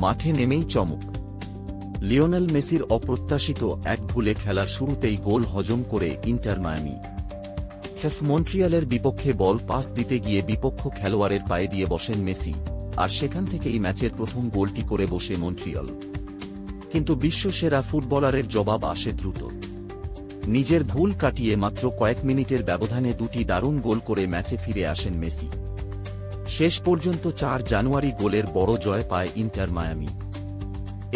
মাঠে নেমেই চমক। লিওনেল মেসির অপ্রত্যাশিত এক ভুলে খেলার শুরুতেই গোল হজম করে ইন্টার মায়ামি। মন্ট্রিয়ালের বিপক্ষে বল পাস দিতে গিয়ে বিপক্ষ খেলোয়াড়ের পায়ে দিয়ে বসেন মেসি, আর সেখান থেকেই ম্যাচের প্রথম গোলটি করে বসে মন্ট্রিয়াল। কিন্তু বিশ্বসেরা ফুটবলারের জবাব আসে দ্রুত। নিজের ভুল কাটিয়ে মাত্র কয়েক মিনিটের ব্যবধানে দুটি দারুণ গোল করে ম্যাচে ফিরে আসেন মেসি। শেষ পর্যন্ত 4 জানুয়ারি গোলের বড় জয় পায় ইন্টার মায়ামি।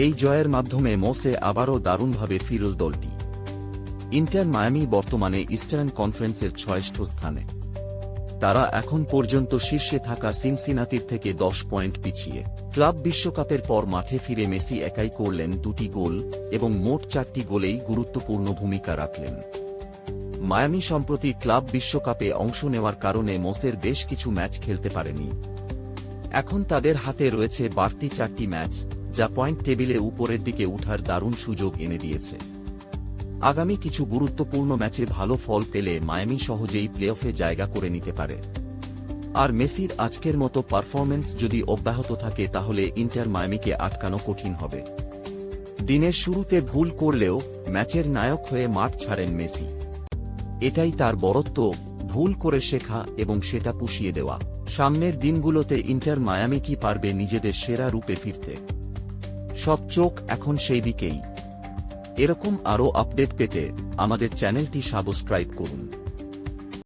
এই জয়ের মাধ্যমে মোসে আবারও দারুণভাবে ফিরল দলটি। ইন্টার মায়ামি বর্তমানে ইস্টার্ন কনফারেন্সের 6ষ্ঠ স্থানে। তারা এখন পর্যন্ত শীর্ষে থাকা সিনসিনাতির থেকে 10 পয়েন্ট পিছিয়ে। ক্লাব বিশ্বকাপের পর মাঠে ফিরে মেসি একাই করলেন 2টি গোল এবং মোট 4টি গোলেই গুরুত্বপূর্ণ ভূমিকা রাখলেন। মায়ামি সম্প্রতি ক্লাব বিশ্বকাপে অংশ নেওয়ার কারণে মোসের বেশ কিছু ম্যাচ খেলতে পারেনি। এখন তাদের হাতে রয়েছে বাড়তি 4টি ম্যাচ, যা পয়েন্ট টেবিলে উপরের দিকে উঠার দারুণ সুযোগ এনে দিয়েছে। আগামী কিছু গুরুত্বপূর্ণ ম্যাচে ভালো ফল পেলে মায়ামি সহজেই প্লেঅফে জায়গা করে নিতে পারে। আর মেসির আজকের মতো পারফরম্যান্স যদি অব্যাহত থাকে তাহলে ইন্টার মায়ামিকে আটকানো কঠিন হবে। দিনের শুরুতে ভুল করলেও ম্যাচের নায়ক হয়ে মাঠ ছাড়েন মেসি। এটাই তার বড়ত্ব, ভুল করে শেখা এবং সেটা পুষিয়ে দেওয়া। সামনের দিনগুলোতে ইন্টার মায়ামি কি পারবে নিজেদের সেরা রূপে ফিরতে? সব চোখ এখন সেই দিকেই। এরকম আরও আপডেট পেতে আমাদের চ্যানেলটি সাবস্ক্রাইব করুন।